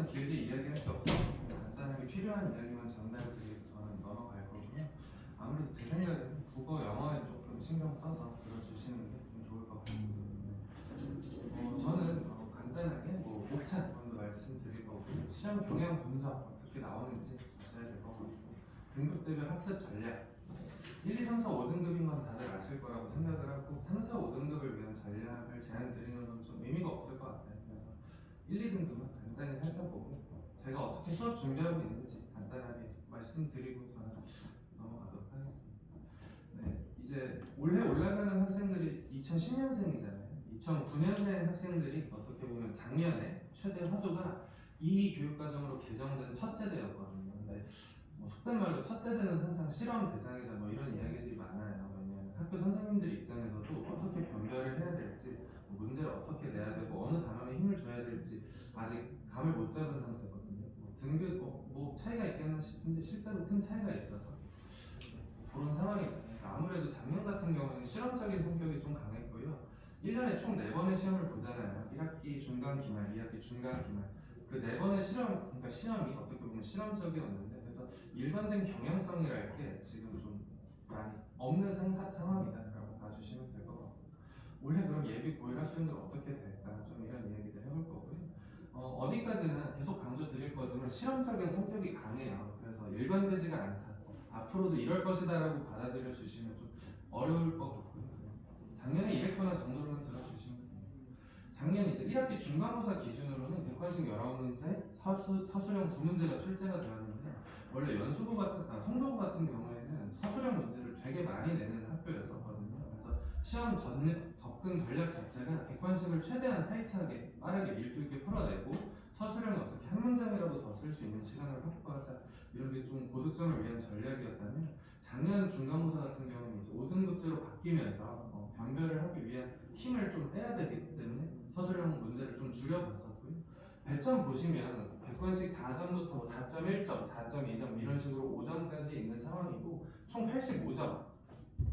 추가적인 길게 이야기할 게 없어. 간단하게 필요한 이야기만 전달드리고 저는 넘어갈 거고요. 아무래도 제 생각에는 국어, 영어에 조금 신경 써서 들어주시는 게 좀 좋을 것 같습니다. 저는 간단하게 목차 먼저 말씀드릴 거고 시험 경향 분석 어떻게 나오는지 아셔야 될 것 같고 등급대별 학습 전략 1, 2, 3, 4, 5등급인 건 다들 아실 거라고 생각을 하고 3, 4, 5등급을 위한 전략을 제안 드리는 건 좀 의미가 없을 것 같아요. 그래서 1, 2등급은 간단히 살펴보고 제가 어떻게 수업 준비하고 있는지 간단하게 말씀드리고 저는 넘어가도록 하겠습니다. 네, 이제 올해 올라가는 학생들이 2010년생이잖아요. 2009년생 학생들이 어떻게 보면 작년에 최대 화두가 이 교육과정으로 개정된 첫 세대였거든요. 근데 속된 말로 첫 세대는 항상 실험 대상이다 이런 이야기들이 많아요. 왜냐하면 학교 선생님들 입장에서도 어떻게 변별을 해야 될지 문제를 어떻게 내야 되고 어느 단원에 힘을 줘야 될지 아직 감을 못 잡은 상태거든요. 등급 차이가 있겠나 싶은데 실제로 큰 차이가 있어서 그런 상황입니다. 아무래도 작년 같은 경우는 실험적인 성격이 좀 강했고요. 1년에 총 4번의 시험을 보잖아요. 1학기 중간 기말, 2학기 중간 기말. 그 4번의 그러니까 시험이 어떻게 보면 실험적이었는데 그래서 일관된 경향성이랄 게 지금 좀 많이 없는 상황이다라고 봐주시면 될 것 같고 올해 그럼 예비 고1 학생들 어떻게 될까 좀 이런 이야기들 해볼 거고요. 어디까지나 계속 강조 드릴 거지만 실험적인 성격이 강해요. 그래서 일관되지가 않다. 앞으로도 이럴 것이다라고 받아들여 주시면 좀 어려울 것 같고요. 작년에 이랬거나 정도로만 들어주시면 됩니다. 작년 이제 1학기 중간고사 기준으로는 객관식 19문제, 서술형 2문제가 출제가 되었는데 원래 송도고 같은 경우에는 서술형 문제를 되게 많이 내는 학교였었거든요. 그래서 시험 접근 전략 자체가 객관식을 최대한 타이트하게 빠르게 밀도 있게 풀어내고 서술형이 어떻게 한 문장이라도 더 쓸 수 있는 시간을 확보하자 이런 게 좀 고득점을 위한 전략이었다면 작년 중간고사 같은 경우는 이제 5등급제로 바뀌면서 변별을 하기 위한 힘을 좀 빼야 되기 때문에 서술형 문제를 좀 줄여봤었고요. 배점 보시면 객관식 4점부터 4.1점, 4.2점 이런 식으로 5점까지 있는 상황이고 총 85점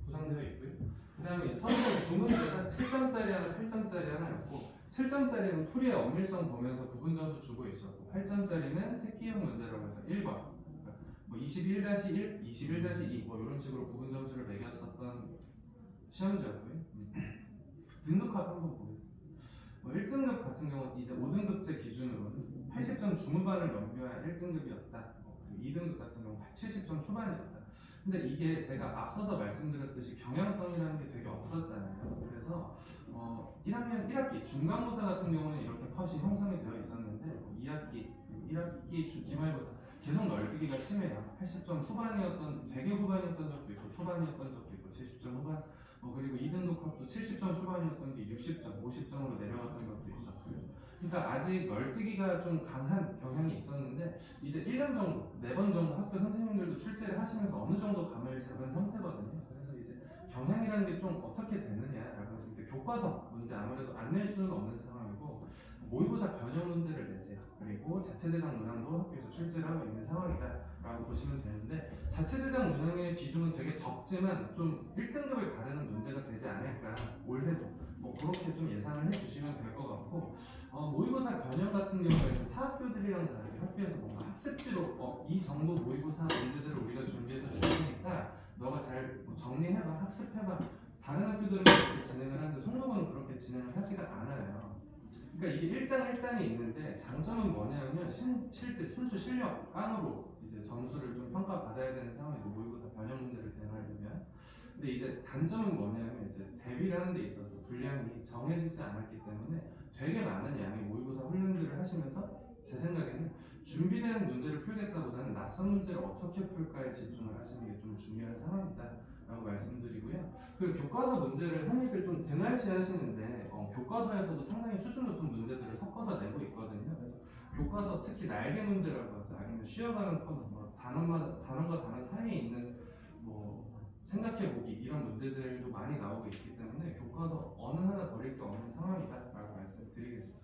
구성되어 있고요. 그 다음에 서술형 두 문제가 7점짜리 하나, 8점짜리 하나였고 7점짜리는 풀이의 엄밀성 보면서 부분 점수 주고 있었고 8점짜리는 새끼형 문제라고 해서 1번 21-1, 21-2 이런 식으로 부분 점수를 매겼었던 시험지였고요. 등급컷 한번 보겠습니다. 1등급 같은 경우는 이제 5등급제 기준으로는 80점 중후반을 넘겨야 1등급이었다. 그리고 2등급 같은 경우는 70점 초반이었다. 근데 이게 제가 앞서서 말씀드렸듯이 경향성이라는 게 되게 없었잖아요. 그래서 1학기 중간고사 같은 경우는 이렇게 컷이 형성이 되어 있었는데 2학기, 1학기 기말고사 계속 넓히기가 심해요. 80점 후반이었던 되게 후반이었던 적도 있고 초반이었던 적도 있고 70점 후반 그리고 2등급 컷도 70점 초반이었던 게 60점, 50점으로 내려갔던 것도 있었고요. 그러니까 아직 넓히기가 좀 강한 경향이 있었는데 이제 1년 정도, 4번 정도 학교 선생님들도 출제를 하시면서 어느 정도 감을 잡은 상태거든요. 그래서 이제 경향이라는 게 좀 어떻게 되느냐라고 했을 때 교과서 문제 아무래도 안 낼 수는 없는 상황이고 모의고사 변형 문제를 내세요. 그리고 자체제작 문항도 학교에서 출제를 하고 있는 상황이다라고 보시면 되는데 자체제작 문항의 비중은 되게 적지만 좀 1등급을 가르는 문제가 되지 않을까 올해도 그렇게 좀 예상을 해주시면 될 것 같고 모의고사 변형 같은 경우에는 타 학교들이랑 다르게 학교에서 뭔가 학습지로 이 정도 모의고사 문제들을 우리가 준비해서 줄 테니까 너가 잘 정리해봐 학습해봐 다른 학교들은 그렇게 진행을 하는데 송도는 그렇게 진행을 하지가 않아요. 그러니까 이게 1장 1단이 있는데 장점은 뭐냐면 실제 순수 실력 깡으로 이제 점수를 좀 평가받아야 되는 상황이죠. 모의고사 변형 문제를 대응하려면. 근데 이제 단점은 뭐냐면 이제 대비를 하는 데 있어서 분량이 정해지지 않았기 때문에 되게 많은 양의 모의고사 훈련들을 하시면서 제 생각에는 준비되는 문제를 풀겠다보다는 낯선 문제를 어떻게 풀까에 집중을 하시는 게 좀 중요한 상황이다라고 말씀드리고요. 그리고 교과서 문제를 한입을 좀 등한시 하시는데 교과서에서도 상당히 수준 높은 문제들을 섞어서 내고 있거든요. 그래서 교과서 특히 날개 문제라고 하죠. 아니면 쉬어가는 코너, 단원과 단원 사이에 있는 생각해보기 이런 문제들도 많이 나오고 있기 때문에 교과서 어느 하나 버릴 게 없는 상황이다라고 말씀드리겠습니다.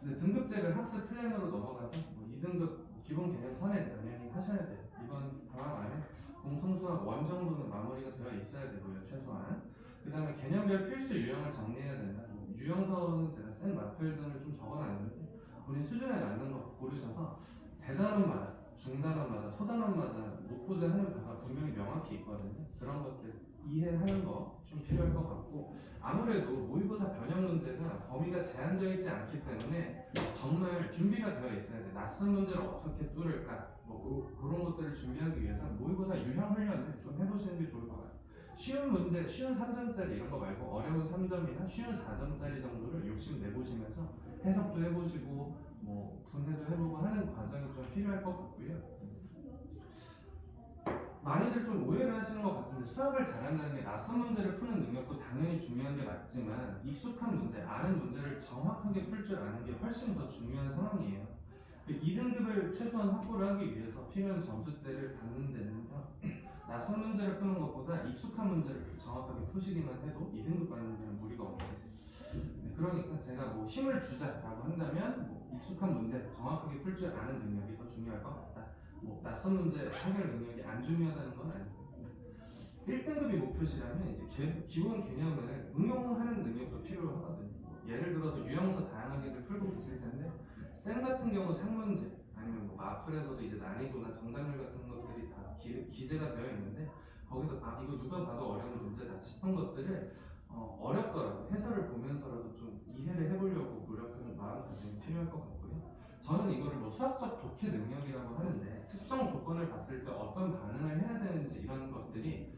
근데 등급대별 학습 플랜으로 넘어가서 2등급 기본 개념 선행 당연히 하셔야 돼요. 이번 방학 안에 공통수학 원 정도는 마무리가 되어 있어야 되고요, 최소한. 그 다음에 개념별 필수 유형을 정리해야 된다. 유형서는 제가 센 마플 등을 좀 적어놨는데 본인 수준에 맞는 거 고르셔서 대단원마다, 중단원마다, 소단원마다 목표자 하는 바가 분명히 명확히 있거든요. 그런 것들 이해하는 거 좀 필요할 것 같고, 아무래도 모의고사 변형 문제가 범위가 제한되어 있지 않기 때문에 정말 준비가 되어 있어야 돼. 낯선 문제를 어떻게 뚫을까, 뭐 그런 것들을 준비하기 위해서 모의고사 유형 훈련을 좀 해보시는 게 좋을 것 같아요. 쉬운 문제, 쉬운 3점짜리 이런 거 말고 어려운 3점이나 쉬운 4점짜리 정도를 욕심내보시면서 해석도 해보시고 뭐 분해도 해보고 하는 과정이 좀 필요할 것 같고요. 많이들 좀 오해를 하시는 것 같은데, 수학을 잘한다는 게 낯선 문제를 푸는 능력도 당연히 중요한 게 맞지만 익숙한 문제, 아는 문제를 정확하게 풀 줄 아는 게 훨씬 더 중요한 상황이에요. 그 2등급을 최소한 확보를 하기 위해서 필요한 점수대를 받는 데는요, 낯선 문제를 푸는 것보다 익숙한 문제를 정확하게 푸시기만 해도 2등급 받는 데는 무리가 없으세요. 네, 그러니까 제가 뭐 힘을 주자라고 한다면 뭐 익숙한 문제 정확하게 풀 줄 아는 능력이 더 중요할 것 같다. 뭐 낯선 문제 해결 능력이 안 중요하다는 건 아니고, 1등급이 목표시라면 이제 기본 개념을 응용하는 능력도 필요하거든요. 뭐 예를 들어서 유형서 다양하게들 풀고 계실 텐데, 쌤 같은 경우 상문제 아니면 뭐 마플에서도 이제 난이도나 정답률 같은 것들이 다 기재가 되어 있는데, 거기서 아 이거 누가 봐도 어려운 문제다 싶은 것들을 어렵더라도 해설을 보면서라도 좀 이해를 해보려고 노력하는 마음가짐이 필요할 것 같고요. 저는 이거를 뭐 수학적 독해 능력이라고 하는데, 특정 조건을 봤을 때 어떤 반응을 해야 되는지 이런 것들이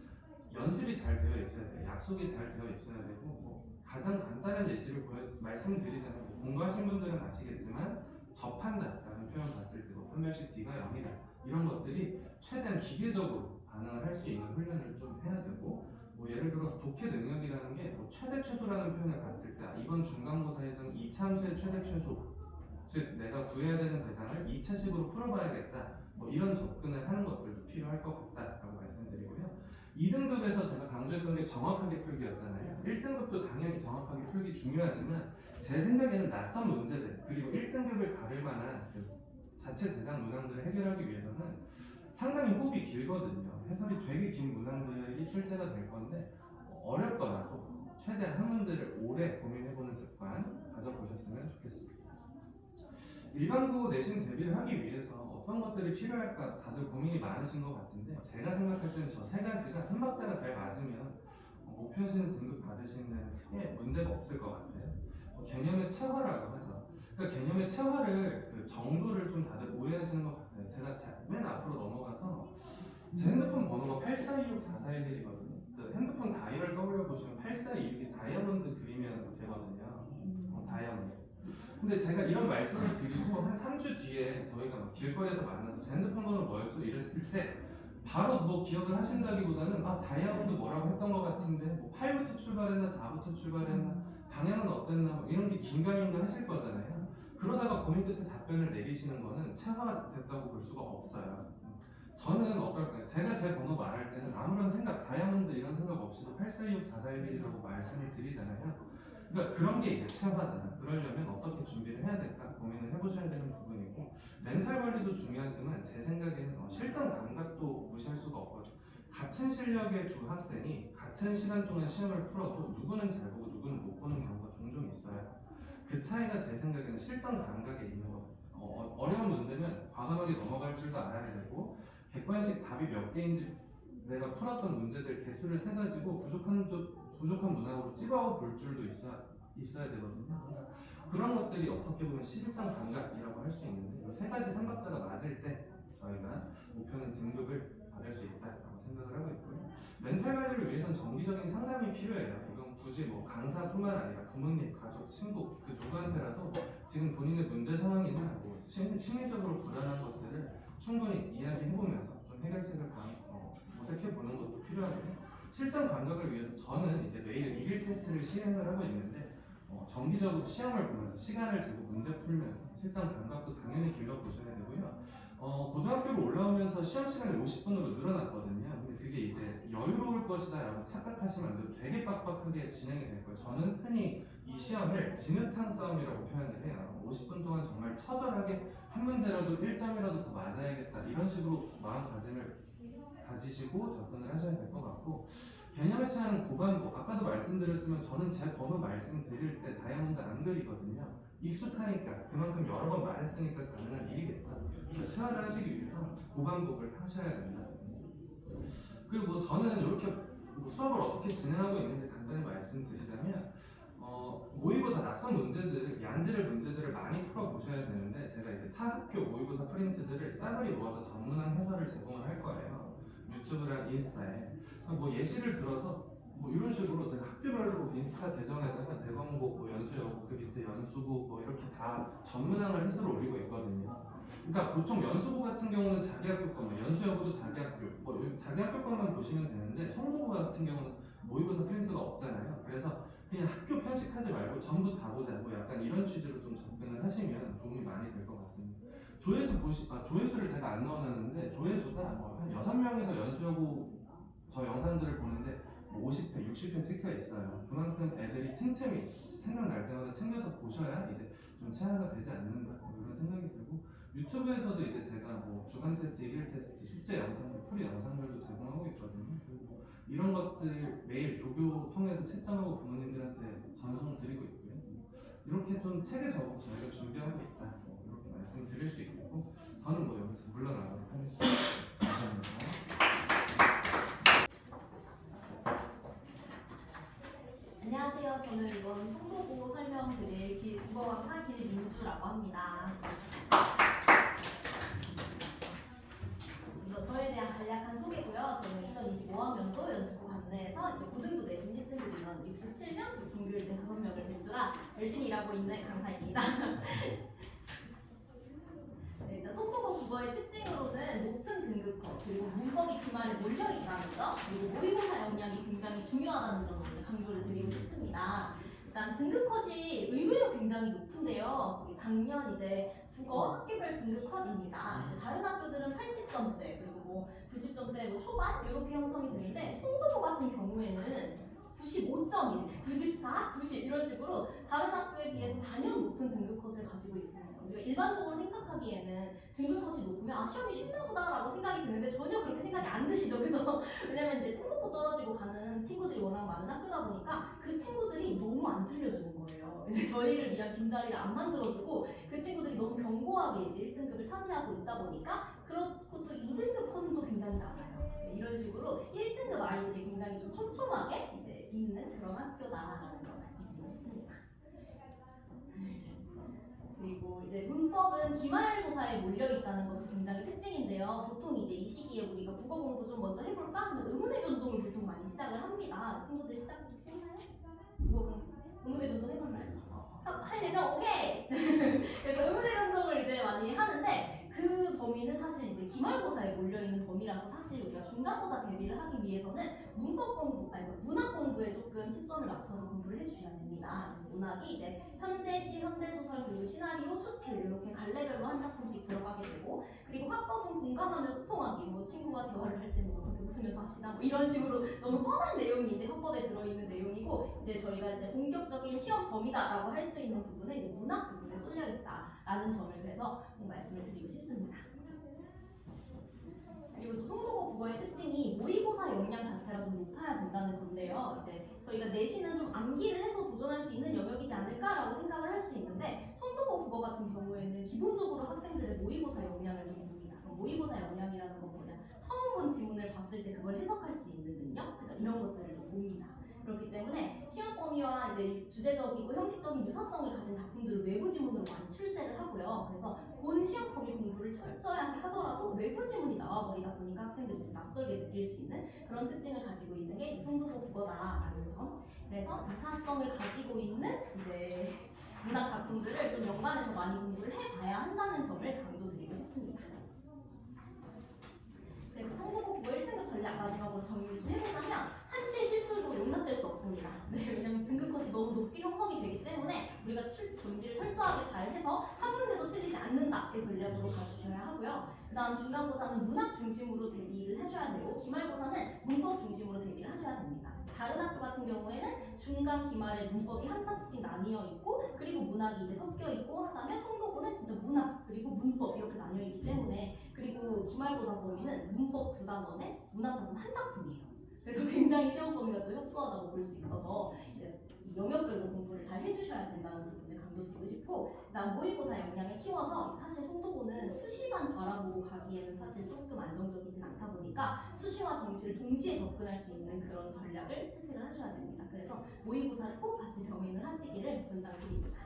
연습이 잘 되어 있어야 돼요. 약속이 잘 되어 있어야 되고, 뭐 가장 간단한 예시를 말씀드리자면 뭐 공부하신 분들은 아시겠지만 접한다라는 표현 봤을 때 뭐 판별식 D가 0이다 이런 것들이 최대한 기계적으로 반응을 할 수 있는 훈련을 좀 해야 되고, 뭐 예를 들어서 독해 능력이라는 게 뭐 최대 최소라는 표현을 봤을 때 이번 중간고사에서는 2차 함수의 최대 최소, 즉 내가 구해야 되는 대상을 2차식으로 풀어봐야겠다, 뭐 이런 접근을 하는 것들도 필요할 것 같다라고 말씀드리고요. 2등급에서 제가 강조했던 게 정확하게 풀기였잖아요. 1등급도 당연히 정확하게 풀기 중요하지만 제 생각에는 낯선 문제들 그리고 1등급을 가를 만한 그 자체 제작 문항들을 해결하기 위해서는 상당히 호흡이 길거든요. 해설이 되게 긴 문항들이 출제가 될 건데, 어렵더라도 최대한 한 문제를 오래 고민해보는 습관 가져보셨으면 좋겠습니다. 일반고 내신 대비를 하기 위해서 어떤 것들이 필요할까 다들 고민이 많으신 것 같은데, 제가 생각할 때는 저 세 가지가 삼박자가 잘 맞으면 목표하시는 등급 받으시는 데는 크게 문제가 없을 것 같아요. 개념의 체화라고 하죠. 그러니까 개념의 체화를 그 정도를 좀 다들 오해하시는 것 같아요. 제가 맨 앞으로 넘어가서 제 핸드폰 번호가 84264411이거든요. 그 핸드폰 다이얼 떠올려보시면 8426이 다이아몬드 그리면 되거든요. 다이아몬드. 근데 제가 이런 말씀을 드리고 한 3주 뒤에 저희가 막 길거리에서 만나서 제 핸드폰 번호 뭐였죠? 이랬을 때 바로 뭐 기억을 하신다기보다는 아 다이아몬드 뭐라고 했던 것 같은데 뭐 8부터 출발했나 4부터 출발했나 방향은 어땠나 뭐 이런 게 긴가민가 하실 거잖아요. 그러다가 고민 끝에 답변을 내리시는 거는 체화가 됐다고 볼 수가 없어요. 저는 어떨까요? 제가 제 번호 말할 때는 아무런 생각, 다이아몬드 이런 생각 없이도 84264411이라고 말씀을 드리잖아요. 그러니까 그런 게 이제 체화잖아. 그러려면 어떻게 준비를 해야 될까 고민을 해보셔야 되는 부분이고, 멘탈 관리도 중요하지만 제 생각에는 실전 감각도 무시할 수가 없거든요. 같은 실력의 두 학생이 같은 시간 동안 시험을 풀어도 누구는 잘 보고 누구는 못 보는 경우가 종종 있어요. 그 차이가 제 생각에는 실전 감각에 있는 것 같아요. 어려운 문제는 과감하게 넘어갈 줄도 알아야 되고, 객관식 답이 몇 개인지 내가 풀었던 문제들 개수를 세가지고 부족한 문항으로 찝어볼 줄도 있어야 되거든요. 그러니까 그런 것들이 어떻게 보면 실전 감각이라고 할 수 있는데, 이 세 가지 삼박자가 맞을 때 저희가 목표는 등급을 받을 수 있다고 생각을 하고 있고요. 멘탈 관리를 위해서는 정기적인 상담이 필요해요. 이건 굳이 뭐 강사뿐만 아니라 부모님, 가족, 친구 그 누구한테라도 지금 본인의 문제 상황이나 뭐 심리적으로 불안한 것들을 충분히 이야기해보면서 좀 해결책을 모색해보는 것도 필요하고요. 실전 감각을 위해서 저는 이제 매일 1일 테스트를 시행을 하고 있는데, 정기적으로 시험을 보면서 시간을 재고 문제 풀면서 실전 감각도 당연히 길러보셔야 되고요. 고등학교로 올라오면서 시험 시간이 50분으로 늘어났거든요. 근데 그게 이제 여유로울 것이다 라고 착각하시면 안 되고 되게 빡빡하게 진행이 될 거예요. 저는 흔히 이 시험을 진흙탕 싸움이라고 표현을 해요. 50분 동안 정말 처절하게 한 문제라도 1점이라도 더 맞아야겠다 이런 식으로 마음가짐을 가지시고 접근을 하셔야 될 것 같고, 개념을 취하는 고반고, 아까도 말씀드렸지만 저는 제 번호 말씀드릴 때 다이아몬드 안 그리거든요. 익숙하니까, 그만큼 여러 번 말했으니까 가능한 일이겠죠. 체화를 하시기 위해서 고반복을 하셔야 된다. 그리고 뭐 저는 이렇게 뭐 수업을 어떻게 진행하고 있는지 간단히 말씀드리자면, 모의고사 낯선 문제들, 양질의 문제들을 많이 풀어보셔야 되는데, 제가 이제 타 학교 모의고사 프린트들을 싸그리 모아서 전문한 해설을 제공을 할 거예요. 유튜브랑 인스타에. 뭐 예시를 들어서 뭐 이런 식으로 제가 학교별로 인스타 계정에다가 대광고, 뭐 연수여고, 그 밑에 연수고, 뭐 이렇게 다 전문항을 해설을 올리고 있거든요. 그러니까 보통 연수고 같은 경우는 자기 학교 것만, 연수여고도 자기 학교, 뭐 자기 학교 것만 보시면 되는데, 성모고 같은 경우는 모의고사 프린트가 없잖아요. 그래서 그냥 학교 편식하지 말고 전부 다 보자고, 약간 이런 취지로 좀 접근을 하시면 도움이 많이 될 것 같습니다. 조회수를 제가 안 넣어놨는데, 조회수가 뭐한 6명에서 연수여고 저 영상들을 보는데 뭐 50회, 60회 찍혀 있어요. 그만큼 애들이 틈틈이 생각날 때마다 챙겨서 보셔야 이제 좀 체화가 되지 않는다, 뭐 이런 생각이 들고, 유튜브에서도 이제 제가 뭐 주간 테스트, 일일 테스트, 숙제 영상들, 풀이 영상들도 제공하고 있거든요. 그리고 뭐 이런 것들 매일 조교 통해서 채점하고 부모님들한테 전송 드리고 있고요. 이렇게 좀 체계적으로 저희가 준비하고 있다, 뭐 이렇게 말씀드릴 수 있고, 저는 뭐 여기서 물러나도록 하겠습니다. 감사합니다. 안녕하세요. 저는 이번 성도고 설명드릴 국어강사 길민주라고 합니다. 먼저 저에 대한 간략한 소개고요. 저는 2025학년도 연수고 관내에서 이제 고등부 내신 1등급 인원 67명, 종교 1등 5명을 배출하 열심히 일하고 있는 강사입니다. 네, 일단 성도고 국어의 특징으로는 높은 등급컷, 그리고 문법이 기말에 몰려있다는 점, 그리고 모의고사 역량이 굉장히 중요하다는 점을 강조를 드리고 싶습니다. 일단 등급컷이 의외로 굉장히 높은데요. 작년 이제 국어 학교별 등급컷입니다. 다른 학교들은 80점대, 그리고 뭐 90점대 뭐 초반 이렇게 형성이 되는데, 송도고 같은 경우에는 95.1, 94, 90 이런 식으로 다른 학교에 비해서 단연 높은 등급컷을 가지고 있습니다. 우리가 일반적으로 생각하기에는 등급컷이 높으면 시험이 쉽나 보다라고 생각이 드는데 전혀 그렇게 생각이 안 드시죠, 그죠? 왜냐면 이제 등급컷 떨어지고 가는 친구들이 워낙 많은 학교다 보니까 그 친구들이 너무 안 틀려주는 거예요. 이제 저희를 위한 빈자리를 안 만들어주고 그 친구들이 너무 견고하게 이제 1등급을 차지하고 있다 보니까, 그렇고 또 2등급 컷은 또 굉장히 낮아요. 네, 이런 식으로 1등급 아이들이 굉장히 좀 촘촘하게 이제 있는 그런 학교다라는 걸 말씀드리고 싶습니다. 그리고 이제 문법은 기말고사에 몰려있다는 것도 굉장히 특징인데요. 보통 이제 이 시기에 우리가 국어 공부 좀 먼저 해볼까 하면 의문의 변동을 보통 많이 시작을 합니다. 친구들 시작하셨나요? 의문의 변동 해봤나요? 할 예정? 오케이! 그래서 의문의 변동을 이제 많이 하는데, 그 범위는 사실 이제 기말고사에 몰려있는 범위라서 사실 우리가 중간고사 대비를 하기 위해서는 문학 공부에 조금 치점을 맞춰서 공부를 해주셔야 됩니다. 문학이 이제 현대시, 현대소설, 그리고 시나리오, 수필 이렇게 갈래별로 한 작품씩 들어가게 되고, 그리고 화법은 공감하며 소통하기, 뭐 친구와 대화를 할 때는 어떻게 웃으면서 합시다, 뭐 이런 식으로 너무 뻔한 내용이 이제 화법에 들어있는 내용이고, 이제 저희가 이제 본격적인 시험 범위다라고 할 수 있는 부분은 이제 문학 부분에 쏠려 있다라는 점을 그래서 말씀을 드리고 싶습니다. 그리고 또 송도고 국어의 특징이 모의고사 역량 자체가 좀 높아야 된다는 건데요. 이제 저희가 내신은 좀 암기를 해서 도전할 수 있는 영역이지 않을까라고 생각을 할 수 있는데, 송도고 국어 같은 경우에는 기본적으로 학생들의 모의고사 역량을 좀 봅니다. 모의고사 역량이라는 건 뭐냐? 처음 본 지문을 봤을 때 그걸 해석할 수 있는 능력, 그죠? 이런 것들을 좀 봅니다. 그렇기 때문에 시험 범위와 이제 주제적이고 형식적인 유사성을 가진 작품들을 외부 지문으로 많이 출제를 하고요. 그래서 본 시험 범위 공부를 철저하게 하더라도 외부 지문이 나와버리다 보니까 학생들이 좀 낯설게 느낄 수 있는 그런 특징을 가지고 있는 게 송도고 국어다라는 점. 그래서 유사성을 가지고 있는 이제 문학 작품들을 좀 연관해서 많이 공부를 해봐야 한다는 점을 강조드리고 싶습니다. 그래서 송도고 국어 1등급 전략 마지막으로 정리를 좀 해보자면, 한치의 실수도 용납될 수 없습니다. 네, 왜냐면 등급컷이 너무 높게 형성이 되기 때문에 우리가 준비를 철저하게 잘 해서 한 문제도 틀리지 않는다 이 전략으로 가주셔야 하고요. 그 다음 중간고사는 문학 중심으로 대비를 하셔야 되고, 기말고사는 문법 중심으로 대비를 하셔야 됩니다. 다른 학교 같은 경우에는 중간, 기말에 문법이 한 파트씩 나뉘어 있고, 그리고 문학이 이제 섞여 있고 하다면, 송도고는 진짜 문학 그리고 문법 이렇게 나뉘어 있기 때문에, 그리고 기말고사 범위는 문법 2단원에 문학 작품 한 작품이에요. 그래서 굉장히 시험 범위가 또 협소하다고 볼 수 있어서 이제 이 영역별로 공부를 잘 해주셔야 된다는 부분을 강조드리고 싶고, 그다음 모의고사 역량을 키워서 사실 송도고는 수시만 바라보고 가기에는 사실 조금 안정적이진 않다 보니까 수시와 정시를 동시에 접근할 수 있는 그런 전략을 채택을 하셔야 됩니다. 그래서 모의고사를 꼭 같이 병행을 하시기를 권장드립니다.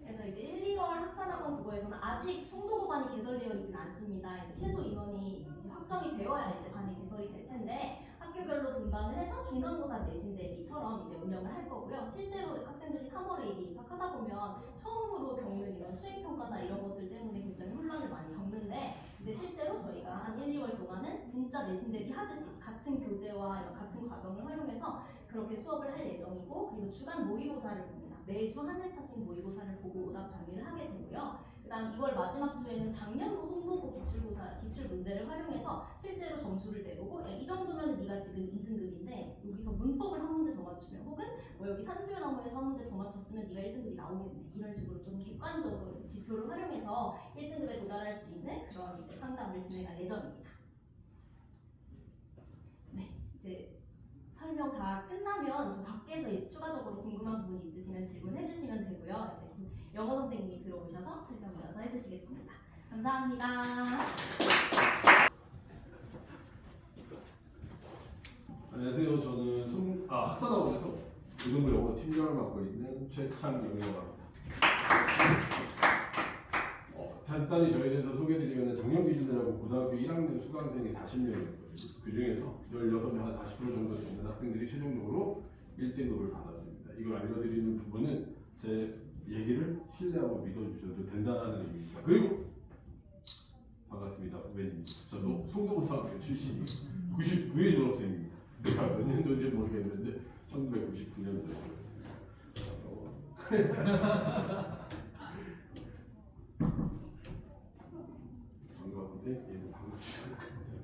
그래서 이제 1, 2월 학산학원 국어에서는 아직 송도고반이 개설되어 있지는 않습니다. 이제 최소 인원이 이제 확정이 되어야 이제 반이 개설이 될 텐데 학교별로 분반을 해서 중간고사 내신 대비처럼 이제 운영을 할 거고요. 실제로 학생들이 3월에 이제 입학하다 보면 처음으로 겪는 이런 수행평가나 이런 것들 때문에 굉장히 혼란을 많이 겪는데, 근데 실제로 저희가 한 1, 2월 동안은 진짜 내신 대비 하듯이 같은 교재와 이런 같은 과정을 활용해서 그렇게 수업을 할 예정이고, 그리고 주간 모의고사를 봅니다. 매주 한 회차씩 모의고사를 보고 오답 정리를 하게 되고요. 그다음 2월 마지막 주에는 작년도 송도고 기출 문제를 활용해서 실제로 점수를 내보고, 야, 이 정도면 네가 지금 2등급인데 여기서 문법을 한 문제 더 맞추면, 혹은 뭐 여기 산수의 나무에서 한 문제 더 맞췄으면 네가 1등급이 나오겠네, 이런 식으로 좀 객관적으로 지표를 활용해서 1등급에 도달할 수 있는 그런 이제 상담을 진행할 예정입니다. 네, 이제 설명 다 끝나면 저 밖에서 이제 추가적으로 궁금한 부분이 있으시면 질문해 주시면 되고요. 이제 영어 선생님이 들어오셔서 설명 이어서 해주시겠습니다. 감사합니다. 안녕하세요. 저는 학산학원에서 고등부 영어 팀장을 맡고 있는 최창영이라고 합니다. 간단히 저에 대해서 소개드리면 작년 기준으로 고등학교 1학년 수강생이 40명이었거든요. 그 중에서 16명, 한 40% 정도 되는 학생들이 최종적으로 1등급을 받았습니다. 이걸 알려드리는 부분은 제 얘기를 신뢰하고 믿어주셔도 된다는 의미입니다. 그리고 반갑습니다. 후배님. 저도 송도고등학교 출신이 99회 졸업생입니다. 내가 몇 년도인지 모르겠는데 1999년도에 반가운데 얘는 반갑지가 않거든요.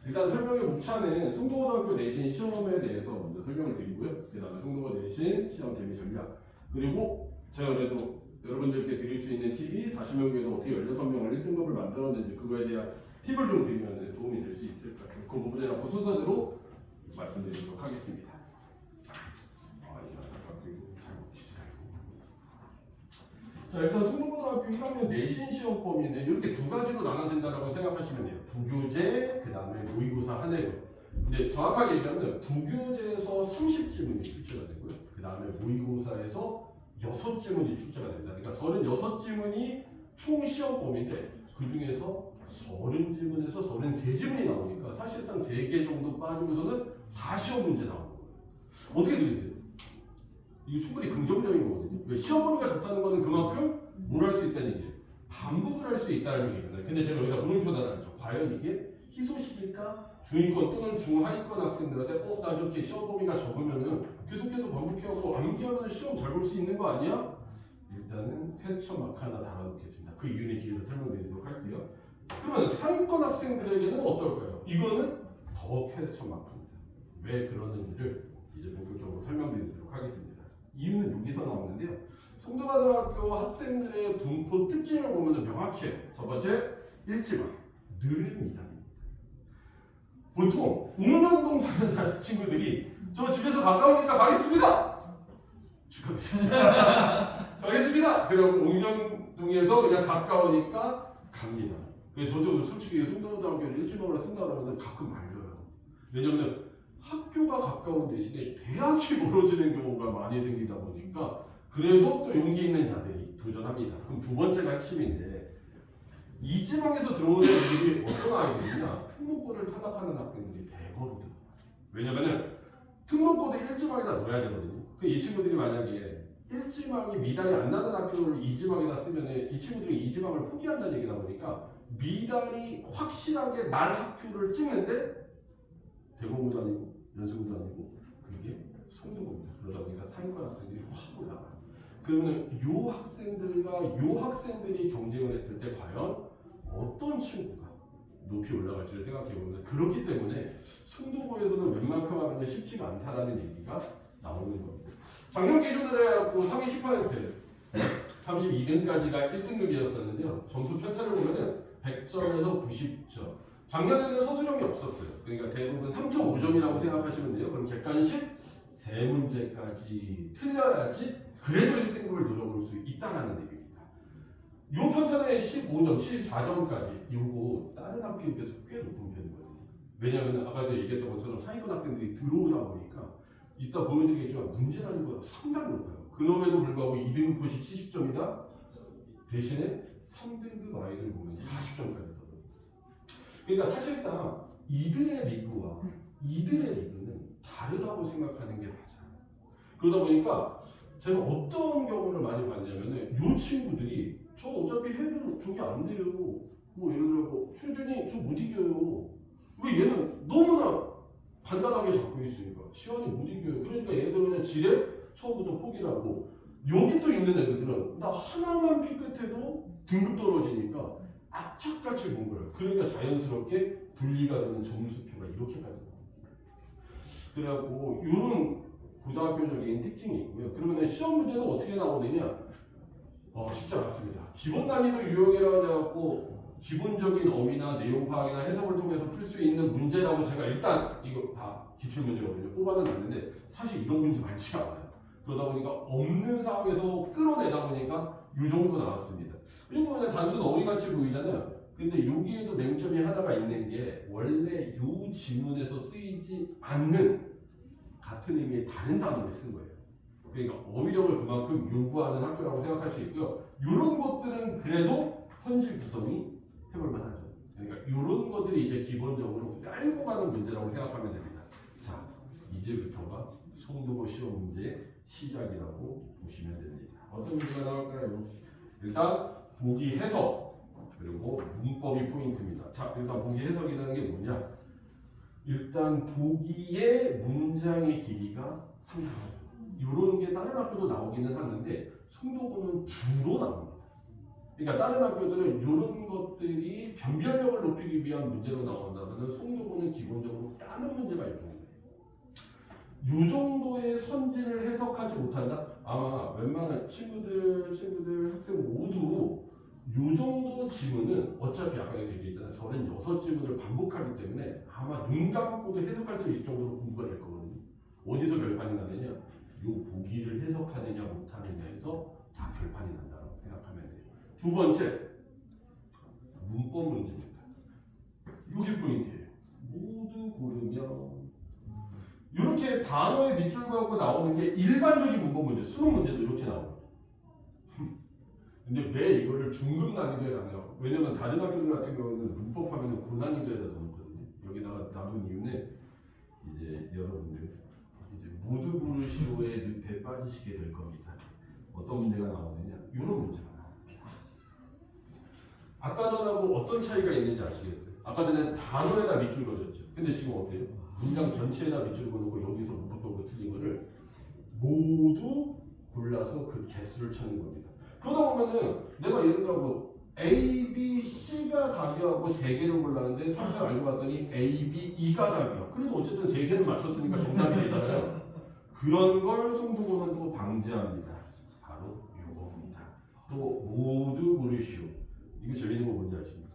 일단 설명의 목차는 송도고등학교 내신 시험에 대해서 먼저 설명을 드리고요. 그 다음에 송도고 내신 시험 대비 전략, 그리고 제가 그래도 여러분들께 드릴 수 있는 팁이 40명 중에서 어떻게 16명을 1등급을 만들었는지 그거에 대한 팁을 좀 드리면 도움이 될 수 있을 것 같아요. 그 부분이랑 그 순서대로 말씀드리도록 하겠습니다. 자, 일단 송도고등학교 1학년 내신 시험 범위는 이렇게 두 가지로 나눠진다고 생각하시면 돼요. 부교재, 그 다음에 모의고사 한 회분. 근데 정확하게 얘기하면 부교재에서 30지문이 출제가 되고요. 그 다음에 모의고사에서 6지문이 출제가 됩니다. 그러니까 36지문이 총 시험 범위인데 그 중에서 30지문에서 33지문이 나오니까 사실상 3개 정도 빠지고서는 다 시험 문제 나오는 거예요. 어떻게 들리세요? 이게 충분히 긍정적인 거거든요. 왜 시험 범위가 적다는 거는 그만큼 뭘 할 수 있다는 얘기예요. 반복을 할 수 있다는 얘기입니다. 근데 제가 여기다 물음표 달아놨죠. 과연 이게 희소식일까? 중위권 또는 중하위권 학생들한테 나 이렇게 시험 범위가 적으면은 계속해서 반복해하고 암기하면 시험 잘 볼 수 있는 거 아니야? 일단은 퀘스천 마크 하나 달아놓겠습니다. 그 이유는 뒤에서 설명드리도록 할게요. 그러면 상위권 학생들에게는 어떨까요? 이거는 더 퀘스천 마크입니다. 왜 그러는지를 이제 본격적으로 설명드리도록 하겠습니다. 이유는 여기서 나오는데요. 송도고등학교 학생들의 분포 특징을 보면 명확해요. 첫 번째, 일지망, 느립니다. 보통 웅릉동 사는 친구들이 저 집에서 가까우니까 가겠습니다. 축하드립니다. 가겠습니다. 그럼 웅릉동에서 그냥 가까우니까 갑니다. 그래서 저도 솔직히 송도고등학교를 일지망으로 쓴다 그러면 가끔 말려요. 왜냐면 학교가 가까운 대신에 대학이 멀어지는 경우가 많이 생기다 보니까 그래도 또 용기 있는 자들이 도전합니다. 그럼 두 번째가 핵심인데, 이 지방에서 들어오는 애들이 어떤 아이들이냐, 특목고를 탈락하는 학생들이 대거로 들어와요. 왜냐면은 특목고도 1지방에다 넣어야 되거든요. 이 친구들이 만약에 1지방이 미달이 안 나는 학교를 2지방에다 쓰면 이 친구들이 2지방을 포기한다는 얘기다 보니까 미달이 확실하게 날 학교를 찍는데 대공고도 아니고 연수고도 아니고 그게 송도고입니다. 그러다 보니까 상위권 학생들이 확 올라가요. 그러면 요 학생들과 요 학생들이 경쟁을 했을 때 과연 어떤 친구가 높이 올라갈지를 생각해보면, 그렇기 때문에 송도고에서는 웬만큼 하면 쉽지가 않다라는 얘기가 나오는 겁니다. 작년 기준으로 해갖고 상위 10% 32등까지가 1등급이었었는데요. 점수 편차를 보면은 100점에서 90점, 작년에는 서술형이 없었어요. 그러니까 대부분 3.5점이라고 생각하시면 돼요. 그럼 객관식 3문제까지 틀려야지 그래도 1등급을 노려볼 수 있다는 얘기입니다. 요 편차의 15점, 14점까지 요거 다른 학교에 비해서 꽤 높은 편이거든요. 왜냐하면 아까도 얘기했던 것처럼 상위권 학생들이 들어오다 보니까 이따 보여드리겠지만 문제라는 거 상당히 높아요. 그럼에도 불구하고 2등급 컷이 70점이다. 대신에 3등급 아이들 보면 40점까지 떨어져요. 그러니까 사실상 이들의 리그와 이들의 리그는 다르다고 생각하는 게 맞아요. 그러다 보니까 제가 어떤 경우를 많이 봤냐면은 이 친구들이 저 어차피 해도 저게 안 돼요. 뭐 예를 들어 뭐 수준이 저 못 이겨요. 왜 얘는 너무나 간단하게 잡고 있으니까 시원이 못 이겨요. 그러니까 얘들은 그냥 지레 처음부터 포기를 하고 여기 또 있는 애들은 나 하나만 삐끗해도 등급 떨어지니까 악착같이 본 거예요. 그러니까 자연스럽게 분리가 되는 점수표가 이렇게까지 나옵니다. 그래갖고 이런 고등학교적인 특징이 있고요. 그러면 시험 문제는 어떻게 나오느냐? 쉽지 않습니다. 기본 난이도 유형이라고 해갖고 기본적인 어미나 내용 파악이나 해석을 통해서 풀 수 있는 문제라고 제가 일단 이거 다 기출문제거든요. 뽑아놨는데 사실 이런 문제 많지가 않아요. 그러다 보니까 없는 상황에서 끌어내다 보니까 이 정도 나왔습니다. 그리고 그냥 단순 어휘같이 보이잖아요. 근데 여기에도 맹점이 하나가 있는 게 원래 이 지문에서 쓰이지 않는 같은 의미의 다른 단어를 쓴 거예요. 그러니까 어휘력을 그만큼 요구하는 학교라고 생각할 수 있고요. 이런 것들은 그래도 현실 구성이 해볼 만하죠. 그러니까 이런 것들이 이제 기본적으로 깔고 가는 문제라고 생각하면 됩니다. 자, 이제부터가 송도고 시험 문제 시작이라고 보시면 됩니다. 어떤 문제가 나올까요? 일단 보기 해석 그리고 문법이 포인트입니다. 자, 일단 보기 해석이라는 게 뭐냐? 일단 보기의 문장의 길이가 상당하죠. 이런 게 다른 학교도 나오기는 하는데 송도고는 주로 나옵니다. 그러니까 다른 학교들은 이런 것들이 변별력을 높이기 위한 문제로 나온다면 송도고는 기본적으로 까는 문제가 있는 거예요. 이 정도의 선진을 해석하지 못한다? 아마 웬만한 친구들, 학생 모두 이 정도 지문은 어차피 아까 얘기했잖아요. 36지문을 반복하기 때문에 아마 눈 감고도 해석할 수 있을 정도로 공부가 될 거거든요. 어디서 결판이 나느냐? 이 보기를 해석하느냐 못하느냐에서 다 결판이 난다고 생각하면 돼요. 두 번째, 문법 문제입니다. 이게 포인트예요. 모두 고르면 이렇게 단어의 밑줄 그고 나오는 게 일반적인 문법 문제, 수능 문제도 이렇게 나옵니다. 근데 왜 이거를 중급 난이도에 놨냐? 왜냐면 다른 학교들 같은 경우는 문법하면 고난이도에다 넣거든요. 여기다가 놔둔 이유는 이제 여러분들 이제 모두 고르시오의 늪에 빠지시게 될 겁니다. 어떤 문제가 나오느냐? 이런 문제가 나옵니다. 아까 전하고 어떤 차이가 있는지 아시겠어요? 아까 전에 단어에다 밑줄 그었죠. 근데 지금 어때요? 문장 전체에다 밑줄 그어놓고 여기서 문법적으로 틀린 거를 모두 골라서 그 개수를 찾는 겁니다. 그러다 보면은 내가 예를 들어 뭐 A, B, C가 답이하고 3개를 골랐는데 사실 알고 봤더니 A, B, E가 답이야. 그래도 어쨌든 3개를 맞췄으니까 정답이 되잖아요. 그런 걸 송도고는 또 방지합니다. 바로 요겁니다. 또 모두 고르시오. 이거 재밌는 거 뭔지 아십니까?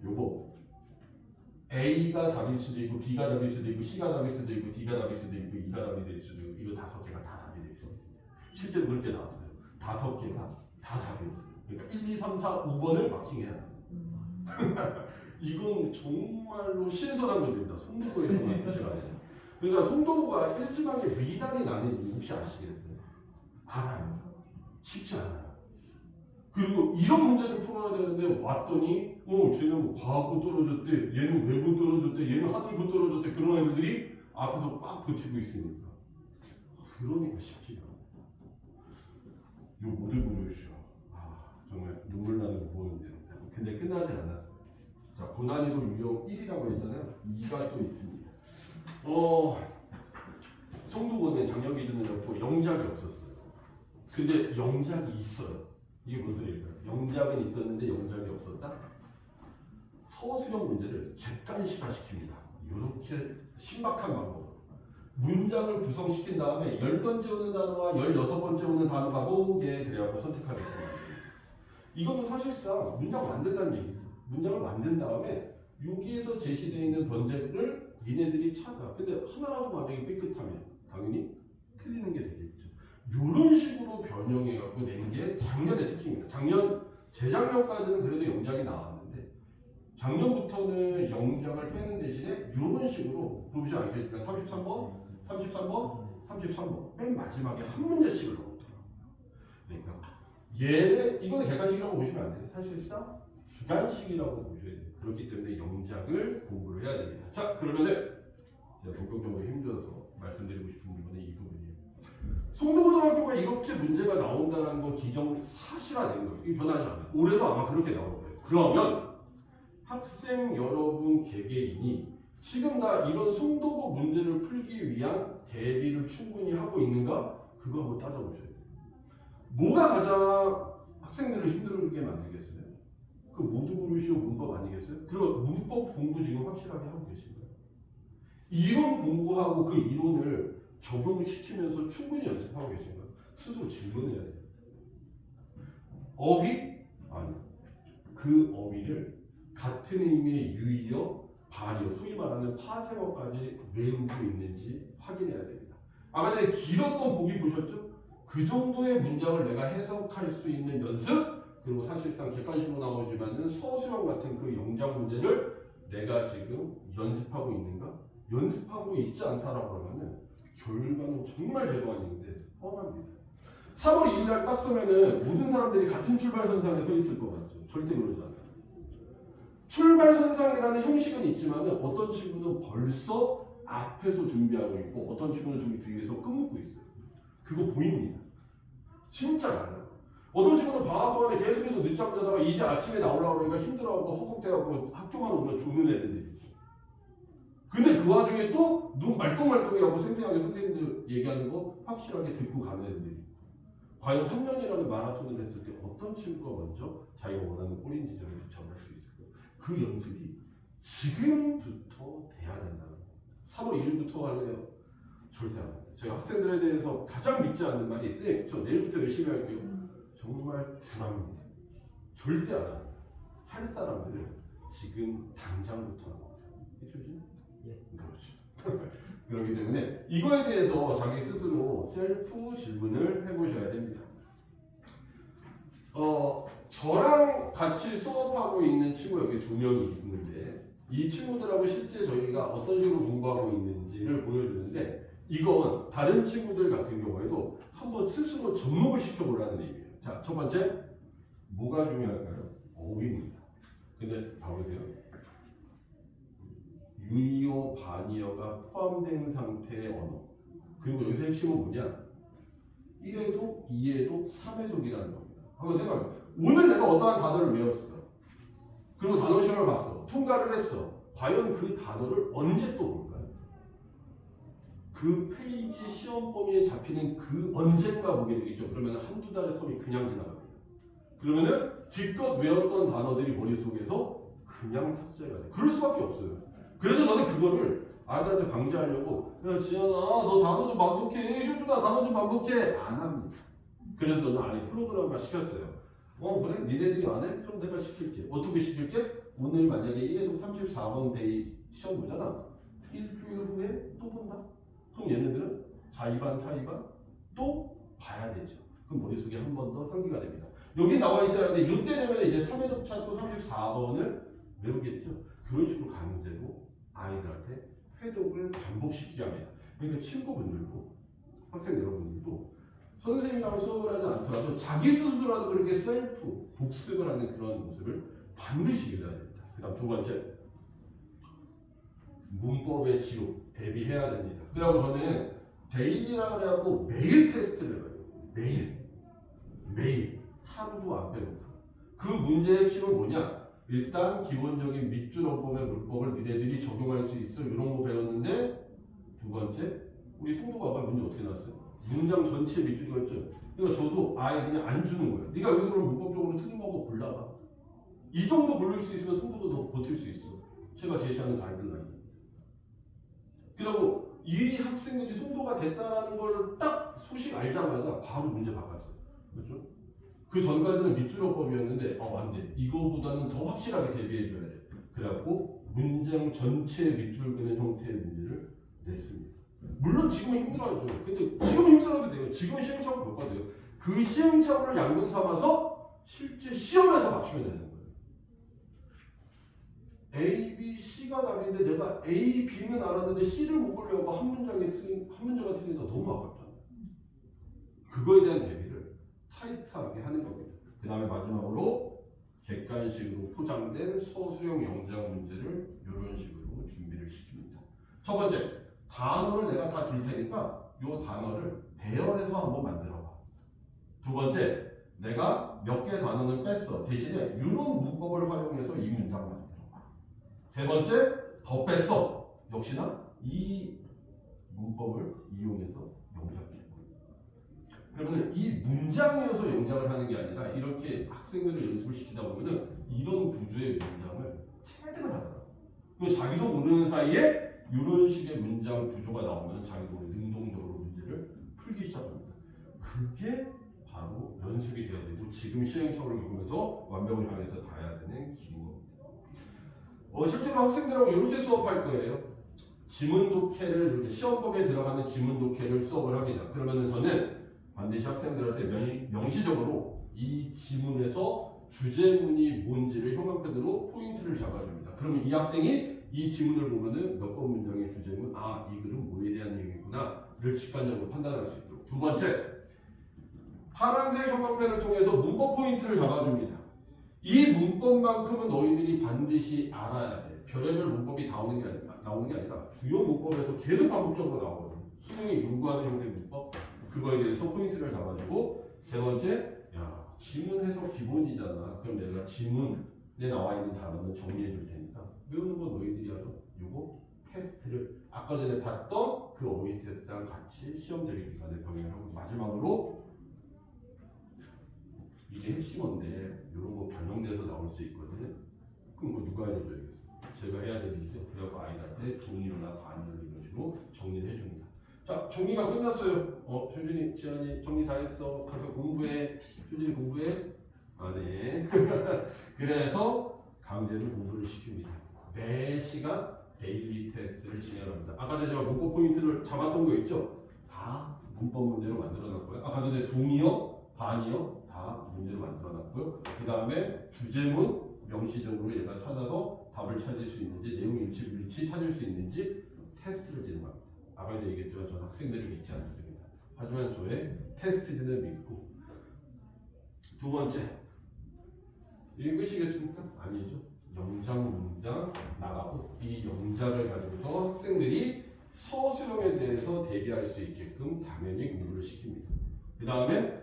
요거 A가 답일 수도 있고 B가 답일 수도 있고 C가 답일 수도 있고 D가 답일 수도 있고 E가 답이 될 수도 있고 이거 5개가 다 답이 될 수 있습니다. 실제로 그렇게 나왔어요. 5개가 다 답이었어요. 그러니까 1, 2, 3, 4, 5번을 마킹해야 돼요. 이건 정말로 신선한 문제입니다. 송도고에서만 문제가 아니에요. 그러니까 송도고가 1지방에 미달이 나는 이유 혹시 아시겠어요? 알아요. 쉽지 않아요. 그리고 이런 문제를 풀어야 되는데 왔더니 쟤는 뭐 과학고 떨어졌대, 얘는 외고 떨어졌대, 얘는 하늘고 떨어졌대 그런 애들이 앞에서 꽉 버티고 있으니까 그러니까 쉽지가 않아요. 요 모두 보여주시오. 정말 눈물 나는 무거운데요. 근데 끝나지 않았어요. 자, 고난이도 유형 1이라고 했잖아요. 2가 또 있습니다. 송도고는 작년 기준으로 영작이 없었어요. 근데 영작이 있어요. 이게 뭔 소리일까요? 영작은 있었는데 영작이 없었다? 서술형 문제를 객관식화 시킵니다. 이렇게 신박한 방법으로. 문장을 구성시킨 다음에 10번째 오는 단어와 16번째 오는 단어가 뭐게 그래갖고 선택하겠습니다. 이거는 사실상 문장 만든다는 얘기죠. 문장을 만든 다음에 여기에서 제시되어 있는 전제를 니네들이 찾아. 근데 하나라도 만약에 삐끗하면 당연히 틀리는 게 되겠죠. 이런 식으로 변형해갖고 낸 게 작년의 특징입니다. 재작년까지는 그래도 영작이 나왔는데 작년부터는 영작을 빼는 대신에 이런 식으로 보시면 알겠지만 33번, 33번, 33번 맨 마지막에 한 문제씩을 넣었더라고요. 그러니까 얘를 이거는 객관식이라고 보시면 안 돼요. 사실상 주관식이라고 보셔야 돼요. 그렇기 때문에 영작을 공부를 해야 됩니다. 자, 그러면은 제가 본격적으로 힘들어서 말씀드리고 싶은 부분은 이 부분이에요. 송도고등학교가 이렇게 문제가 나온다는 거 기정사실화된 거예요. 이게 변하지 않아요. 올해도 아마 그렇게 나올 거예요. 그러면 학생 여러분 개개인이 지금 나 이런 송도고 문제를 풀기 위한 대비를 충분히 하고 있는가? 그거 한번 따져보셔야 돼요. 뭐가 가장 학생들을 힘들게 만들겠어요? 그 모두 고르시오 문법 아니겠어요? 그리고 문법 공부 지금 확실하게 하고 계신가요? 이론 공부하고 그 이론을 적용시키면서 충분히 연습하고 계신가요? 스스로 질문해야 돼요. 어휘? 아니요. 그 어휘를 같은 의미의 유의어, 발의어, 소위 말하는 파생어까지 외우고 있는지 확인해야 됩니다. 아까 전에 길었던 보기 보셨죠? 그 정도의 문장을 내가 해석할 수 있는 연습, 그리고 사실상 객관식으로 나오지만은 서술형 같은 그 영작 문제를 내가 지금 연습하고 있는가? 연습하고 있지 않다라고 하면은 결과는 정말 죄송한 일인데 뻔합니다. 3월 2일 날 딱 서면은 모든 사람들이 같은 출발선상에 서 있을 것 같죠? 절대 그러지 않아요. 출발선상이라는 형식은 있지만은 어떤 친구는 벌써 앞에서 준비하고 있고 어떤 친구는 저기 뒤에서 끄먹고 있어요. 그거 보입니다. 진짜 많아요. 어떤 친구는 방학 동안에 계속해서 늦잠 자다가 이제 아침에 나오려고 그러니까 힘들어하고 허걱대갖고 학교만 오면 죽는 애들이 있고. 근데 그 와중에 또 눈 말똥말똥해하고 생생하게 선생님들 얘기하는 거 확실하게 듣고 가는 애들이 있고. 과연 3년이라는 마라톤을 했을 때 어떤 친구가 먼저 자기가 원하는 꼬린 지점을 잡을 수 있을까요? 그 연습이 지금부터 돼야 된다는 거예요. 3월 1일부터 할래요? 절대 안 돼요. 제가 학생들에 대해서 가장 믿지 않는 말이 있어요. 저 내일부터 열심히 할게요. 정말 불합니다. 절대 안 합니다. 할 사람들은 지금 당장부터 합니다. 해주지? 예. 그렇죠. 그렇기 때문에 이거에 대해서 자기 스스로 셀프 질문을 해보셔야 됩니다. 저랑 같이 수업하고 있는 친구 여기 2명이 있는데 이 친구들하고 실제 저희가 어떤 식으로 공부하고 있는지를 보여주는데 이건 다른 친구들 같은 경우에도 한번 스스로 접목을 시켜보라는 얘기예요. 자, 첫 번째 뭐가 중요할까요? 어휘입니다. 근데 봐보세요. 유의어, 반의어가 포함된 상태의 언어. 그리고 여기서 핵심은 뭐냐? 1회독, 2회독, 3회독이라는 겁니다. 한번 생각해요. 오늘 내가 어떠한 단어를 외웠어. 그리고 단어 시험을 봤어. 통과를 했어. 과연 그 단어를 언제 또 볼까요? 그 페이지 시험 범위에 잡히는 그 언젠가 보게 되겠죠. 그러면 한두 달의 텀이 그냥 지나갑니다. 그러면은 기껏 외웠던 단어들이 머릿속에서 그냥 삭제가 돼. 그럴 수밖에 없어요. 그래서 저는 그거를 아이들한테 방지하려고 야 지연아 너 단어 좀 반복해. 효준아 단어 좀 반복해. 안 합니다. 그래서 저는 아예 프로그램화 시켰어요. 그래? 니네들이 안 해? 그럼 내가 시킬게. 어떻게 시킬게? 오늘 만약에 1회독 34번 페이지 시험 보잖아. 일주일 후에 또 본다. 그럼 얘네들은 자의반 타의반 또 봐야 되죠. 그럼 머릿속에 한 번 더 상기가 됩니다. 여기 나와 있잖아요. 근데 이때 되면 이제 3회독 찾고 34번을 외우겠죠. 그런 식으로 강제로 아이들한테 회독을 반복시키게 합니다. 그러니까 친구분들도 학생 여러분들도 선생님이랑 수업을 하지 않더라도 자기 스스로라도 그렇게 셀프 복습을 하는 그런 모습을 반드시 기대해야 됩니다. 그 다음 두 번째 문법의 지옥 대비해야 됩니다. 그리고 저는 데일리라고 해갖고 매일 테스트를 해요. 매일 하루도 안 빼고. 그 문제의 핵심은 뭐냐? 일단 기본적인 밑줄 어법의 문법을 니네들이 적용할 수 있어 이런 거 배웠는데 두 번째 우리 송도가 문제 어떻게 나왔어요? 문장 전체 밑줄이었죠. 그러니까 저도 아예 그냥 안 주는 거예요. 네가 여기서 그럼 문법적으로 틀린 거 한번 골라봐. 이 정도 고를 수 있으면 송도도 더 버틸 수 있어. 제가 제시하는 가이드라인. 그리고 이 학생들이 송도가 됐다라는 걸 딱 소식 알자마자 바로 문제 바꿨어요. 그렇죠? 그 전까지는 밑줄어법이었는데 안 돼. 이거보다는 더 확실하게 대비해줘야 돼. 그래갖고 문장 전체에 밑줄 그는 형태의 문제를 냈습니다. 물론 지금은 힘들어하죠. 근데 지금 힘들어도 돼요. 지금 시행착오 볼 거예요. 그 시행착오를 양분 삼아서 실제 시험에서 맞추면 되는 거예요. A, B, C가 답인데 내가 A, B는 알았는데 C를 못 보려고 한 문자가 틀리다 너무 아깝잖아요. 그거에 대한 대비를 타이트하게 하는 겁니다. 그 다음에 마지막으로 객관식으로 포장된 서술형 영장 문제를 이런 식으로 준비를 시킵니다. 첫 번째, 단어를 내가 다 줄 테니까 이 단어를 배열해서 한번 만들어봐. 두 번째, 내가 몇 개 단어는 뺐어. 대신에 이런 문법을 활용해서 이 문장 만들어봐. 세 번째, 더 뺐어. 역시나 이 문법을 이용해서 영작해. 그러면 이 문장이어서 영작을 하는 게 아니라 이렇게 학생들을 연습을 시키다 보면은 이런 구조의 문장을 체득을 하더라고요. 그리고 자기도 모르는 사이에 이런 식의 문장 구조가 나오면 자기도 능동적으로 문제를 풀기 시작합니다. 그게 바로 연습이 돼야 되고 지금 시행착오를 겪으면서 완벽을 향해서 가야 되는 길인 겁니다. 실제로 학생들하고 이렇게 수업할 거예요. 지문 독해를 이렇게 시험법에 들어가는 지문 독해를 수업을 합니다. 그러면은 저는 반드시 학생들한테 명시적으로 이 지문에서 주제문이 뭔지를 형광펜으로 포인트를 잡아줍니다. 그러면 이 학생이 이 지문을 보면은 몇 번 문장의 주제문, 아, 이 글은 뭐에 대한 얘기구나를 직관적으로 판단할 수 있도록. 두 번째, 파란색 형광펜을 통해서 문법 포인트를 잡아줍니다. 이 문법만큼은 너희들이 반드시 알아야 돼. 별의별 문법이 나오는 게 아니라 주요 문법에서 계속 반복적으로 나오거든. 수능이 요구하는 형태의 문법, 그거에 대해서 포인트를 잡아주고. 세 번째, 야, 지문 해석 기본이잖아. 그럼 내가 지문에 나와 있는 단어는 정리해 줄 테니까 외우는 건 너희들이 알아. 요거 테스트를 아까 전에 봤던 그 어휘 테스트랑 같이 시험 들기 기간에 병행하고. 마지막으로 이게 핵심인데 이런 거 변형돼서 나올 수 있거든요. 그럼 뭐 누가 알려줘야겠어? 제가 해야 되는데 그래서 아이들한테 동의로나 반의로 이런 식으로 정리를 해줍니다. 자, 정리가 끝났어요. 효준이, 지안이 정리 다 했어. 가서 공부해. 효준이 공부해? 아, 네. 그래서 강제로 공부를 시킵니다. 매 시간 데일리 테스트를 진행합니다. 아까 전에 제가 문법 포인트를 잡았던 거 있죠? 다 문법 문제로 만들어 놨고요. 아까 전에 동의어, 반의어 다 문제로 만들어 놨고요. 그 다음에 주제문 명시적으로 얘가 찾아서 답을 찾을 수 있는지, 내용 일치 찾을 수 있는지 테스트를 진행합니다. 아까 전에 얘기했지만 저는 학생들을 믿지 않습니다. 하지만 저의 테스트들을 믿고. 두 번째, 읽으시겠습니까? 아니죠. 영장 문장 나가고 이 영장을 가지고서 학생들이 서술형에 대해서 대비할 수 있게끔 당연히 공부를 시킵니다. 그 다음에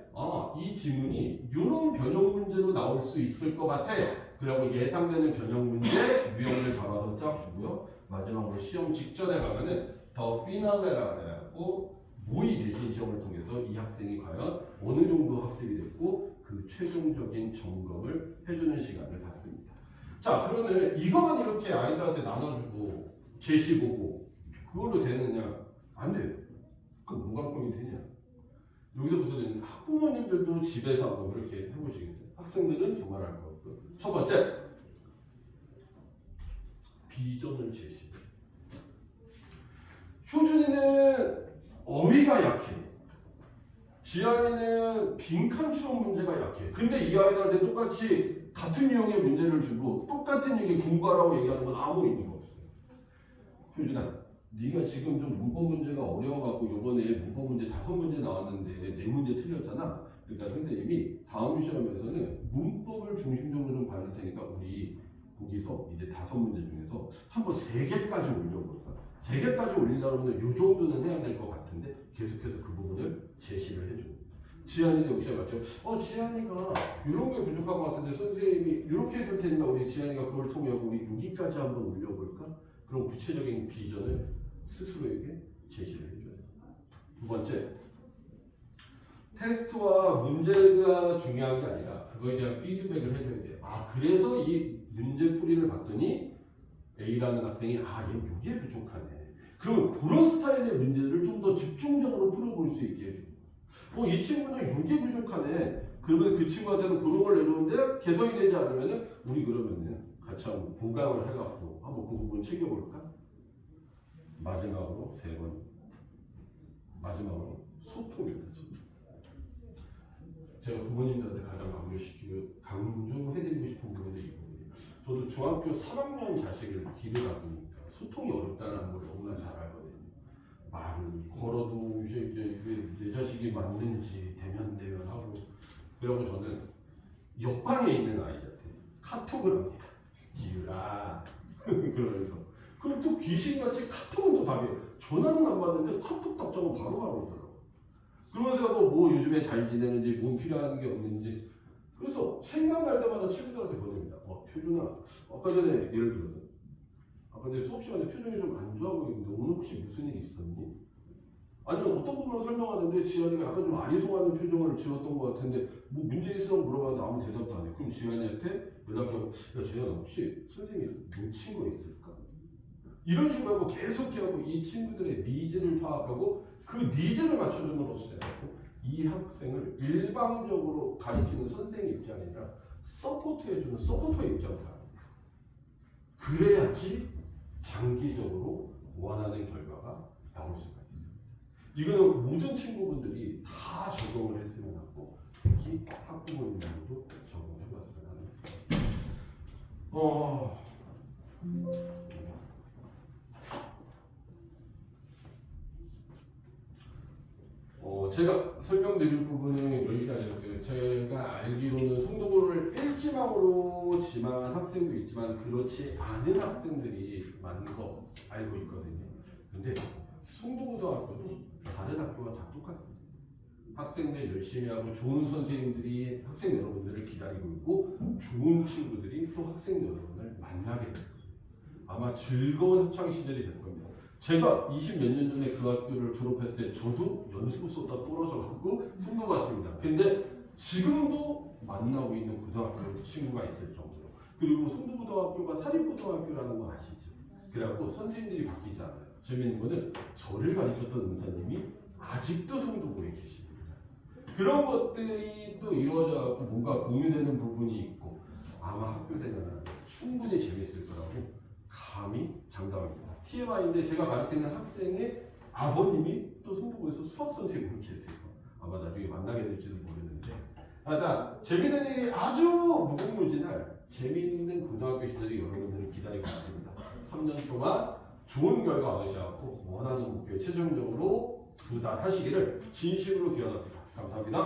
이 지문이 이런 변형 문제로 나올 수 있을 것 같아. 그리고 예상되는 변형 문제 유형을 잡아서 짜주고요. 마지막으로 시험 직전에 가면은 더 피날레라고 해갖고 모의 내신 시험을 통해서 이 학생이 과연 어느 정도 학습이 됐고 그 최종적인 점검을 해주는 시간을 갖습니다. 자, 그러면 이것만 이렇게 아이들한테 나눠주고 제시 보고 그걸로 되느냐? 안 돼요. 그럼 뭐가 포인트냐? 여기서부터는 학부모님들도 집에서 한번 이렇게 해보시겠어요? 학생들은 정말 알 것 없고요. 첫 번째, 비전을 제시. 효준이는 어휘가 약해. 지안이는 빈칸 추론 문제가 약해. 근데 이 아이들한테 똑같이 같은 유형의 문제를 주고 똑같은 얘기 공부하라고 얘기하는 건 아무 의미가 없어요. 효준아, 네가 지금 좀 문법 문제가 어려워갖고 요번에 문법 문제 5문제 나왔는데 4문제 틀렸잖아. 그러니까 선생님이 다음 시험에서는 문법을 중심적으로 좀 봐줄 테니까 우리 거기서 이제 5문제 중에서 한번 3개까지 올려볼까? 3개까지 올리려면 요 정도는 해야 될 것 같은데 계속해서 그 부분을 제시를 해줘. 지안이도 역시 맞죠? 지안이가 이런 게 부족한 것 같은데 선생님이 이렇게 해줄 테니까 우리 지안이가 그걸 통해서 우리 여기까지 한번 올려볼까? 그런 구체적인 비전을 스스로에게 제시를 해줘야 돼요. 두 번째, 테스트와 문제가 중요한 게 아니라 그거에 대한 피드백을 해줘야 돼요. 그래서 이 문제풀이를 봤더니 A라는 학생이 얘 이게 부족하네. 그러면 그런 스타일의 문제를 좀 더 집중적으로 풀어볼 수 있게 해줘요. 이 친구는 이게 부족하네. 그러면 그 친구한테는 그런 걸 내놓는데 개선이 되지 않으면은 우리 그러면은 같이 한번 공감을 해갖고 한번 그 부분 챙겨볼까? 마지막으로 세 번. 마지막으로 소통입니다. 소통. 제가 부모님들한테 가장 강조해드리고 싶은 부분이 이 부분이에요. 저도 중학교 3학년 자식을 기르다 보니까 소통이 어렵다는 걸 너무나 잘 알거든요. 말을 걸어도 이제 내 자식이 맞는지 대면하고 그러고 저는 옆방에 있는 아이한테 카톡을 합니다. 지유라 그러면서 그럼 또 귀신같이 카톡은 또 답이에요. 전화는 안 받는데 카톡 답장은 바로바로 오더라고요. 그러면서 뭐 요즘에 잘 지내는지 뭐 필요한 게 없는지 그래서 생각날 때마다 친구들한테 보냅니다. 표준아 아까 전에 예를 들어서 아까 내 수업 시간에 표정이 좀 안 좋아 보이는데 오늘 혹시 무슨 일 있었니? 아니면 어떤 부분을 설명하는데 지한이가 약간 좀 아리송하는 표정을 지었던 것 같은데 뭐 문제 있으라고 물어봤는데 아무 대답도 안 해. 그럼 지한이한테 연락하고 야 지한아 혹시 선생님이 놓친 거 있을까? 이런 식으로 하고 계속 하고 이 친구들의 니즈를 파악하고 그 니즈를 맞춰줌으로써 이 학생을 일방적으로 가리키는 선생 입장이 아니라 서포트해주는 서포터의 입장을 합니다. 그래야지 장기적으로 원하는 결과가 나올 수가 있어요. 이거는 모든 친구분들이 다 적용을 했으면 하고 특히 학부모님들도 적용해봤으면 하는 제가 설명드릴 부분은 여기까지였어요. 제가 알기로는 송도고를 일지망으로 지망한 학생도 있지만 그렇지 않은 학생들이 많은 거 알고 있거든요. 근데 송도고등학교도 다른 학교와 다 똑같습니다. 학생들 열심히 하고 좋은 선생님들이 학생 여러분들을 기다리고 있고 좋은 친구들이 또 학생 여러분을 만나게 될 거예요. 아마 즐거운 학창시절이 될 겁니다. 제가 20몇 년 전에 그 학교를 졸업했을 때 저도 연수구 쏟아 떨어져갖고 송도 갔습니다. 근데 지금도 만나고 있는 고등학교 친구가 있을 정도로. 그리고 송도고등학교가 사립고등학교라는 거 아시죠? 그래갖고 선생님들이 바뀌지 않아요. 재밌는 거는 저를 가르쳤던 은사님이 아직도 송도고에 계십니다. 그런 것들이 또 이루어져갖고 뭔가 공유되는 부분이 있고 아마 학교 생활은 충분히 재밌을 거라고 감히 장담합니다. TMI인데 제가 가르치는 학생의 아버님이 또 송도고에서 수학 선생님으로 계세요. 아마 나중에 만나게 될지도 모르는데 일단 재밌는 얘기 아주 무궁무진할 재밌는 고등학교 시절이 여러분들을 기다리고 있습니다. 3년 동안 좋은 결과 얻으셔서 원하는 목표에 최종적으로 도달하시기를 진심으로 기원합니다. 감사합니다.